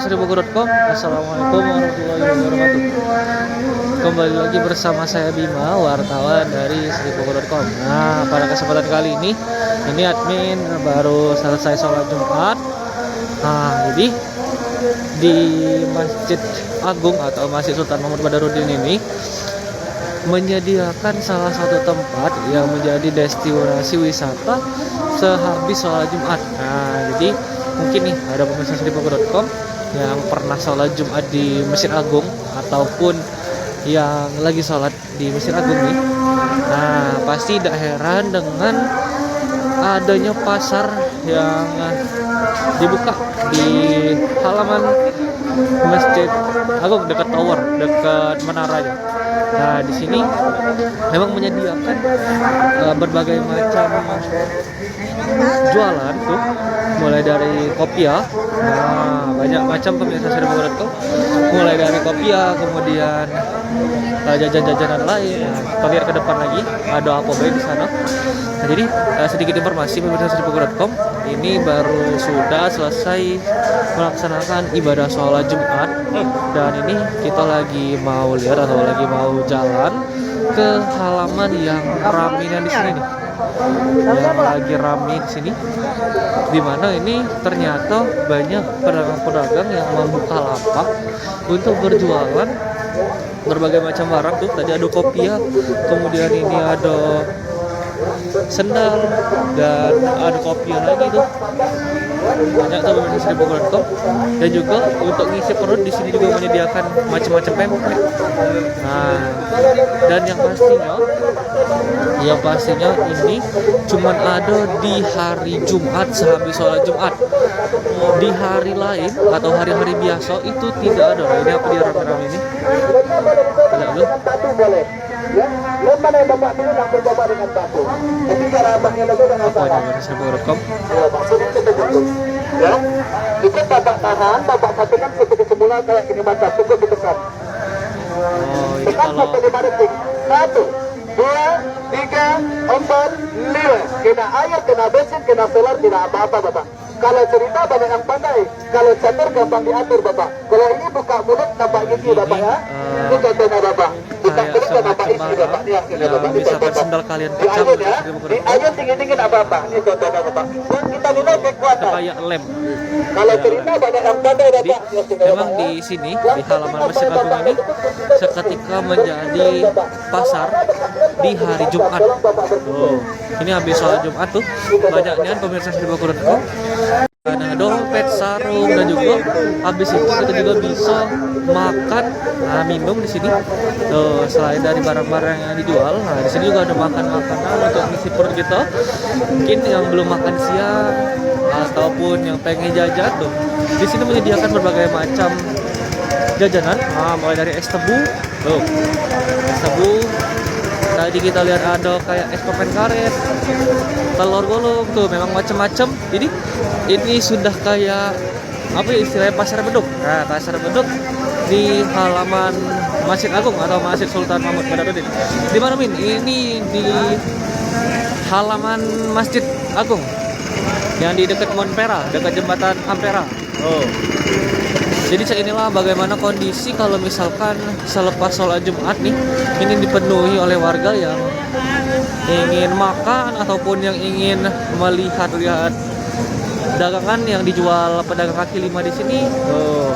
seribuku.com. Assalamualaikum warahmatullahi wabarakatuh. Kembali lagi bersama saya Bima, wartawan dari seribuku.com. Nah, pada kesempatan kali ini admin baru selesai sholat Jumat. Nah, jadi di Masjid Agung atau Masjid Sultan Mahmud Badarudin ini menyediakan salah satu tempat yang menjadi destinasi wisata sehabis sholat Jumat. Nah, jadi mungkin nih ada pemirsa seribuku.com yang pernah sholat Jumat di Masjid Agung ataupun yang lagi sholat di Masjid Agung nih. Nah, pasti tidak heran dengan adanya pasar yang dibuka di halaman Masjid Agung dekat tower, dekat menaranya. Nah, di sini memang menyediakan berbagai macam jualan tuh, mulai dari kopiah. Nah, banyak macam pemirsa seribuku.com, mulai dari kopiah, kemudian jajan-jajanan lain. Nah, kita lihat ke depan lagi ada apa baik di sana. Nah, jadi sedikit informasi pemirsa seribuku.com, ini baru sudah selesai melaksanakan ibadah sholat Jumat, dan ini kita lagi mau lihat atau lagi mau jalan ke halaman yang raminan di sini nih, yang lagi rame di sini, dimana ini ternyata banyak pedagang-pedagang yang membuka lapak untuk berjualan berbagai macam barang tuh. Tadi ada kopiah, kemudian ini ada sendal, dan ada kopiah lagi tuh. Banyak tuh pemirsa seribuku.com. Dan juga untuk ngisi perut di sini juga menyediakan macam-macam pempek. Nah, dan yang pastinya ini cuman ada di hari Jumat sehabis sholat Jumat. Di hari lain atau hari-hari biasa itu tidak ada. Nah, ini apa dia rame-rame ini? Lihat dulu. Apa ini seribuku.com? Ya, itu bapak tahan, bapak satukan seperti semula kayak gini mata cukup ditekan. Oh, ini Tekan kalau 5 detik. 1, 2, 3, 4, 5. Kena air, kena bensin, kena solar, tidak apa-apa bapak. Kalau cerita banyak yang pandai, kalau catur gampang diatur bapak. Kalau ini buka mulut nampak gigi bapak ya. Ini contohnya bapak. Buka kayak mulut nampak isi semacam bapak. Yang misalkan sendal kalian pecah diayun ya. seribuku.com, Diayun tinggi-tinggi tidak apa-apa. Ini contohnya bapak. Dan kita nilai kekuatan. kayak lem. Kalau cerita banyak yang pandai Jadi bapak. memang di sini di halaman Masjid Agung ini seketika menjadi pasar di hari Jumat. Oh, ini habis sholat Jumat tuh banyaknya pemirsa seribuku.com. Ada dompet, sarung, dan juga habis itu kita juga bisa makan, minum di sini. Tuh, selain dari barang-barang yang dijual, nah di sini juga ada makanan untuk ngisi perut kita. Mungkin yang belum makan siang ataupun yang pengen jajan tuh, di sini menyediakan berbagai macam jajanan. Nah, mulai dari es tebu, tuh, es tebu. Tadi kita lihat ada kayak es permen karet, telur gulung tuh, memang macam-macam. Jadi ini sudah kayak apa ya istilahnya, pasar beduk. Nah, pasar beduk di halaman Masjid Agung atau Masjid Sultan Mahmud Badarudin. Di mana Min? Ini di halaman Masjid Agung yang di dekat Monpera, dekat jembatan Ampera. Oh. Jadi inilah bagaimana kondisi kalau misalkan selepas sholat Jumat nih, ini dipenuhi oleh warga yang ingin makan ataupun yang ingin melihat-lihat dagangan yang dijual pedagang kaki lima di sini. Oh.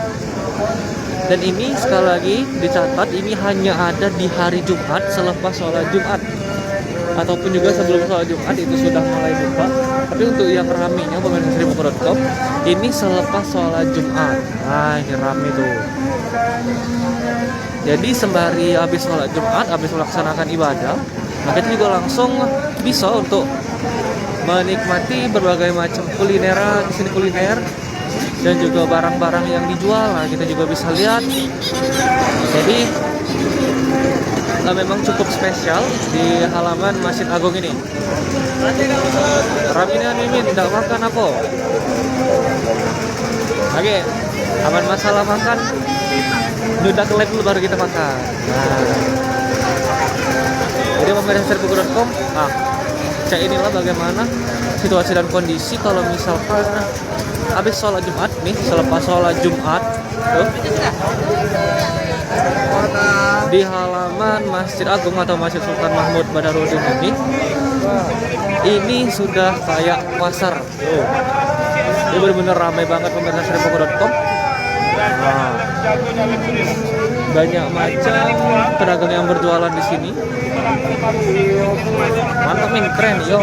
Dan ini sekali lagi dicatat, ini hanya ada di hari Jumat selepas sholat Jumat, ataupun juga sebelum sholat Jumat itu sudah mulai buka. Tapi untuk yang ramenya pemirsa seribuku.com, ini selepas sholat Jumat. Nah, ini rame tuh. Jadi sembari habis sholat Jumat, habis melaksanakan ibadah, nah kita juga langsung bisa untuk menikmati berbagai macam kulineran di sini, kuliner dan juga barang-barang yang dijual. Nah, kita juga bisa lihat. Jadi memang cukup spesial di halaman Masjid Agung ini. Ramina Mimin tidak makan apa? Oke, aman masalah makan. Udah kelep dulu baru kita makan. Nah, jadi pemirsa seribuku.com, inilah bagaimana situasi dan kondisi kalau misalkan habis sholat Jumat nih selepas sholat Jumat tuh di halaman Masjid Agung atau Masjid Sultan Mahmud Badarudin ini sudah kayak pasar. Tuh. Ini benar-benar ramai banget pemirsa Seripoko.com. Nah, banyak macam pedagang yang berjualan di sini. Mantap Min, keren yo.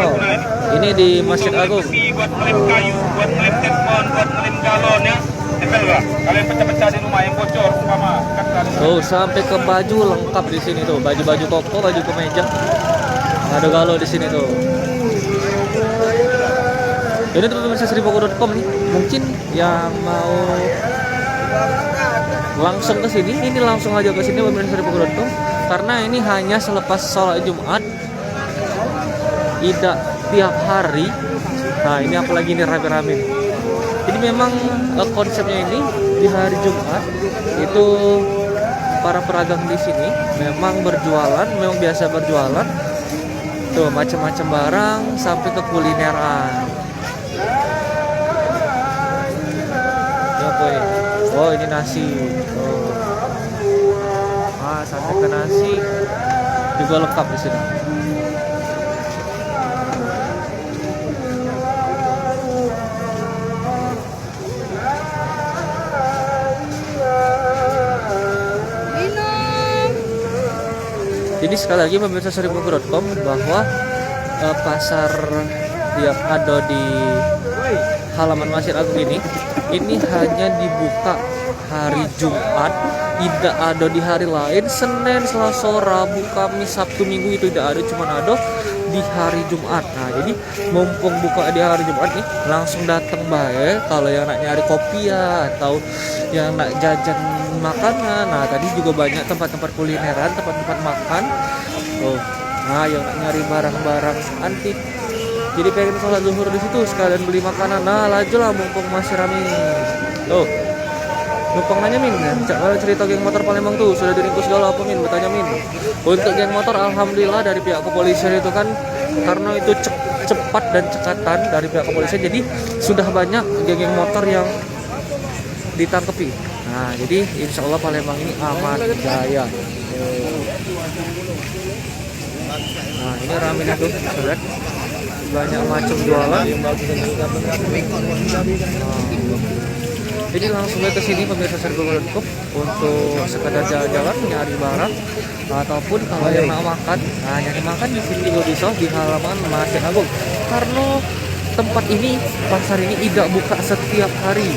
Ini di Masjid Agung. Buat ngelem kayu, buat ngelem telepon, buat ngelem galon ya. Tempel gak? Kalian pecah-pecah di rumah yang bocor, sama kan kalian. Tuh sampai ke baju lengkap di sini tuh, baju-baju koko, baju kemeja. Ada galau di sini tuh. Ini tuh pemirsa Seripoko.com nih. Mungkin yang mau langsung ke sini, ini langsung aja ke sini pemirsa Seripoko.com karena ini hanya selepas sholat Jumat. Tidak tiap hari. Nah, ini apalagi ini rame-rame. Jadi memang konsepnya ini di hari Jumat itu para pedagang di sini memang berjualan, memang biasa berjualan. Tuh macam-macam barang sampai ke kulineran. Ya boy. Oh, ini nasi. Oh. Ah, sampai ke nasi juga lengkap di sini. Jadi sekali lagi pemirsa Seripoko.com bahwa pasar yang ada di halaman Masjid Agung ini hanya dibuka hari Jumat, tidak ada di hari lain. Senin, Selasa, Rabu, Kamis, Sabtu, Minggu itu tidak ada, cuma ada di hari Jumat. Nah, jadi mumpung buka di hari Jumat nih, langsung datang bae kalau yang nak nyari kopi ya atau yang nak jajan makanan. Nah, tadi juga banyak tempat-tempat kulineran, tempat-tempat makan. Tuh. Nah, yang nak nyari barang-barang antik. Jadi pengen sholat zuhur di situ sekalian beli makanan. Nah, lajulah mumpung masih rame. Tuh. Numpang nanya Min, cerita geng motor Palembang tuh sudah diringkus segala apa Min? Bertanya Min. Untuk geng motor alhamdulillah dari pihak kepolisian itu kan karena itu cepat dan cekatan dari pihak kepolisian, jadi sudah banyak geng motor yang ditangkepi. Nah, jadi insya Allah Palembang ini aman jaya. Nah, ini rame nih tuh, lihat banyak macam jualan. Jadi langsung ke sini pemirsa Seripoko.com untuk sekedar jalan-jalan nyari barang ataupun kalau yang mau makan, nah nyari makan di sini juga bisa di halaman Masjid Agung. Karena tempat ini, pasar ini tidak buka setiap hari.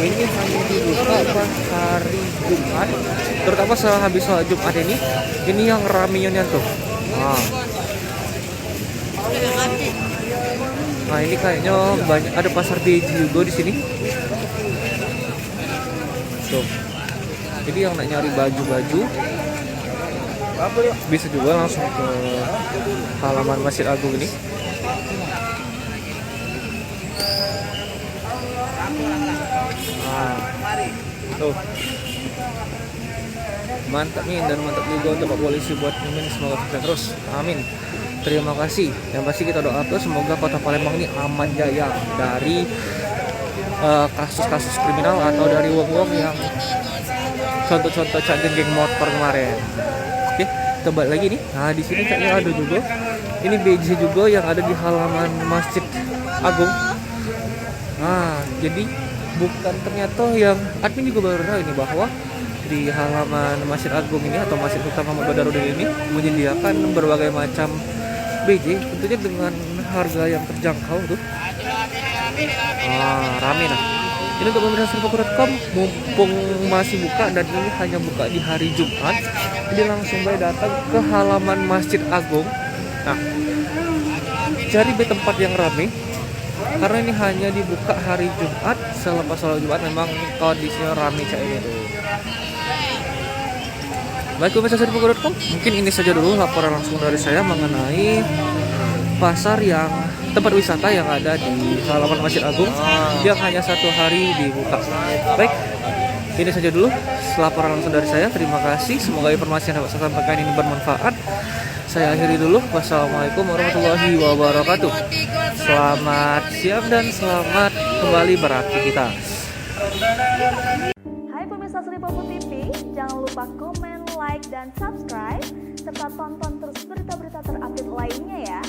Ini hanya dibuka pas hari Jumat, terutama sehabis sholat Jumat ini yang ramenya tuh. Nah, ini kayaknya banyak ada pasar beji juga di sini. Tuh. Jadi yang nak nyari baju-baju bisa juga langsung ke halaman Masjid Agung ini. Nah, tuh. Mantap nih, dan mantap juga untuk Pak Polisi buat Mimin, semoga sukses terus. Amin. Terima kasih. Yang pasti kita doakan semoga Kota Palembang ini aman jaya dari kasus-kasus kriminal atau dari wong-wong yang contoh-contoh geng motor kemarin. Oke, kita balik lagi nih. Nah, di sini kayaknya ada juga. Ini BJ juga yang ada di halaman Masjid Agung. Nah, jadi bukan ternyata yang admin juga baru tahu ini bahwa di halaman Masjid Agung ini atau Masjid Sultan Mahmud Badarudin ini menyediakan berbagai macam BJ, tentunya dengan harga yang terjangkau tuh. Rame nah. Ini untuk pemirsa Seripoko.com, mumpung masih buka dan ini hanya buka di hari Jumat, jadi langsung baik datang ke halaman Masjid Agung. Nah, cari tempat yang rame karena ini hanya dibuka hari Jumat. Selepas sholat Jumat memang kondisinya rame kayak ini tuh. Baik pemirsa Seripoko.com, mungkin ini saja dulu laporan langsung dari saya mengenai pasar yang tempat wisata yang ada di halaman Masjid Agung yang hanya satu hari dibuka. Baik, Ini saja dulu laporan langsung dari saya. Terima kasih. Semoga informasi yang dapat saya sampaikan ini bermanfaat. Saya akhiri dulu. Wassalamualaikum warahmatullahi wabarakatuh. Selamat siang dan selamat kembali beraktivitas. Hai pemirsa Sri Popo TV, jangan lupa komen, like, dan subscribe, serta tonton terus berita-berita terupdate lainnya ya.